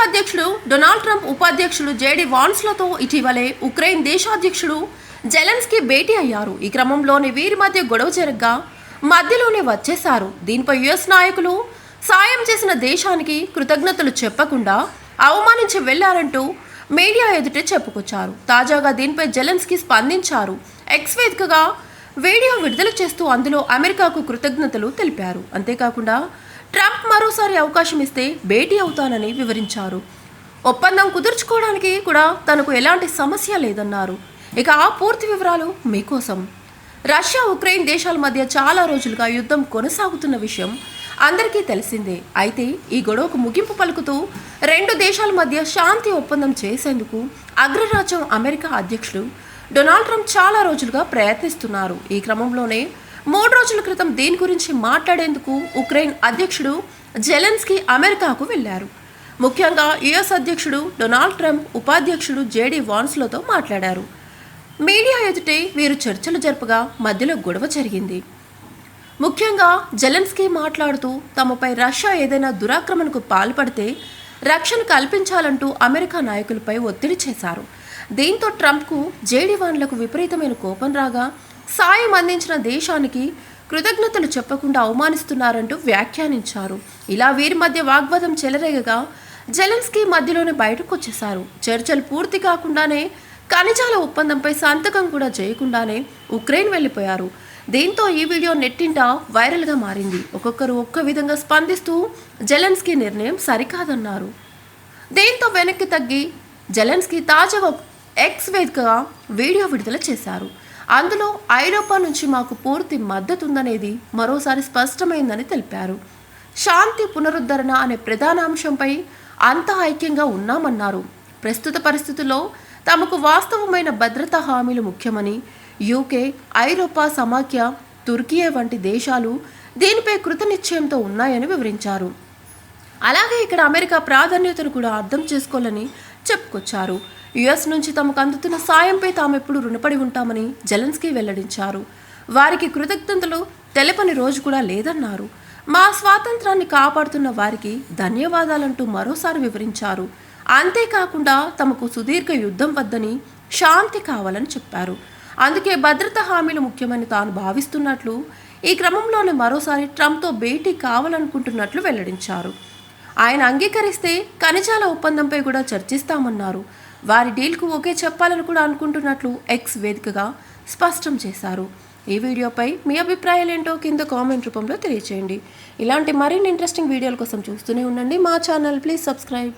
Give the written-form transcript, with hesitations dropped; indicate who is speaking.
Speaker 1: అధ్యక్షుడు Donald Trump ఉపాధ్యక్షుడు JD వాన్స్లతో ఇటీవలే ఉక్రెయిన్ దేశాధ్యక్షుడు జెలెన్స్కీ భేటీ అయ్యారు. ఈ క్రమంలోనే వీరి మధ్య గొడవ జరగ్గా మధ్యలోనే వచ్చేశారు. దీనిపై యుఎస్ నాయకులు సాయం చేసిన దేశానికి కృతజ్ఞతలు చెప్పకుండా అవమానించి వెళ్లారంటూ మీడియా ఎదుటే చెప్పుకొచ్చారు. తాజాగా దీనిపై జెలెన్స్కీ స్పందించారు. ఎక్స్ వేదికగా వీడియో విడుదల చేస్తూ అందులో అమెరికాకు కృతజ్ఞతలు తెలిపారు. అంతేకాకుండా ట్రంప్ మరోసారి అవకాశం ఇస్తే భేటీ అవుతానని వివరించారు. ఒప్పందం కుదుర్చుకోవడానికి కూడా తనకు ఎలాంటి సమస్య లేదన్నారు. ఇక ఆ పూర్తి వివరాలు మీకోసం. రష్యా ఉక్రెయిన్ దేశాల మధ్య చాలా రోజులుగా యుద్ధం కొనసాగుతున్న విషయం అందరికీ తెలిసిందే. అయితే ఈ గొడవకు ముగింపు పలుకుతూ రెండు దేశాల మధ్య శాంతి ఒప్పందం చేసేందుకు అగ్రరాజ్యం అమెరికా అధ్యక్షుడు డొనాల్డ్ ట్రంప్ చాలా రోజులుగా ప్రయత్నిస్తున్నారు. ఈ క్రమంలోనే 3 రోజుల క్రితం దీని గురించి మాట్లాడేందుకు ఉక్రెయిన్ అధ్యక్షుడు జెలెన్స్కీ అమెరికాకు వెళ్లారు. ముఖ్యంగా యుఎస్ అధ్యక్షుడు డొనాల్డ్ ట్రంప్ ఉపాధ్యక్షుడు జేడీ వాన్స్లతో మాట్లాడారు. మీడియా ఎదుటే వీరు చర్చలు జరపగా మధ్యలో గొడవ జరిగింది. ముఖ్యంగా జెలెన్స్కీ మాట్లాడుతూ తమపై రష్యా ఏదైనా దురాక్రమణకు పాల్పడితే రక్షణ కల్పించాలంటూ అమెరికా నాయకులపై ఒత్తిడి చేశారు. దీంతో ట్రంప్కు జేడీ వాన్లకు విపరీతమైన కోపం రాగా సాయం అందించిన దేశానికి కృతజ్ఞతలు చెప్పకుండా అవమానిస్తున్నారంటూ వ్యాఖ్యానించారు. ఇలా వీరి మధ్య వాగ్వాదం చెలరేగగా జెలెన్స్కీ మధ్యలోనే బయటకు వచ్చేశారు. చర్చలు పూర్తి కాకుండానే ఖనిజాల ఒప్పందంపై సంతకం కూడా చేయకుండానే ఉక్రెయిన్ వెళ్లిపోయారు. దీంతో ఈ వీడియో నెట్టింట వైరల్గా మారింది. ఒక్కొక్కరు ఒక్క విధంగా స్పందిస్తూ జెలెన్స్కీ నిర్ణయం సరికాదన్నారు. దీంతో వెనక్కి తగ్గి జెలెన్స్కీ తాజాగా ఎక్స్ వేదికగా వీడియో విడుదల చేశారు. అందులో ఐరోపా నుంచి మాకు పూర్తి మద్దతు ఉందనేది మరోసారి స్పష్టమైందని తెలిపారు. శాంతి పునరుద్ధరణ అనే ప్రధాన అంశంపై అంతా ఐక్యంగా ఉన్నామన్నారు. ప్రస్తుత పరిస్థితుల్లో తమకు వాస్తవమైన భద్రతా హామీలు ముఖ్యమని, యూకే, ఐరోపా సమాఖ్య, తుర్కియే వంటి దేశాలు దీనిపై కృతనిశ్చయంతో ఉన్నాయని వివరించారు. అలాగే ఇక్కడ అమెరికా ప్రాధాన్యతను కూడా అర్థం చేసుకోవాలని చెప్పుకొచ్చారు. యుఎస్ నుంచి తమకు అందుతున్న సాయంపై తామెప్పుడు రుణపడి ఉంటామని జెలెన్స్కీ వెల్లడించారు. వారికి కృతజ్ఞతలు తెలపని రోజు కూడా లేదన్నారు. మా స్వాతంత్రాన్ని కాపాడుతున్న వారికి ధన్యవాదాలంటూ మరోసారి వివరించారు. అంతేకాకుండా తమకు సుదీర్ఘ యుద్ధం వద్దని, శాంతి కావాలని చెప్పారు. అందుకే భద్రతా హామీలు ముఖ్యమని తాను భావిస్తున్నట్లు, ఈ క్రమంలోనే మరోసారి ట్రంప్తో భేటీ కావాలనుకుంటున్నట్లు వెల్లడించారు. ఆయన అంగీకరిస్తే ఖనిజాల ఒప్పందంపై కూడా చర్చిస్తామన్నారు. వారి డీల్కు ఓకే చెప్పాలని కూడా అనుకుంటున్నట్లు ఎక్స్ వేదికగా స్పష్టం చేశారు. ఈ వీడియోపై మీ అభిప్రాయాలేంటో కింద కామెంట్ రూపంలో తెలియచేయండి. ఇలాంటి మరిన్ని ఇంట్రెస్టింగ్ వీడియోల కోసం చూస్తూనే ఉండండి మా ఛానల్. Please subscribe.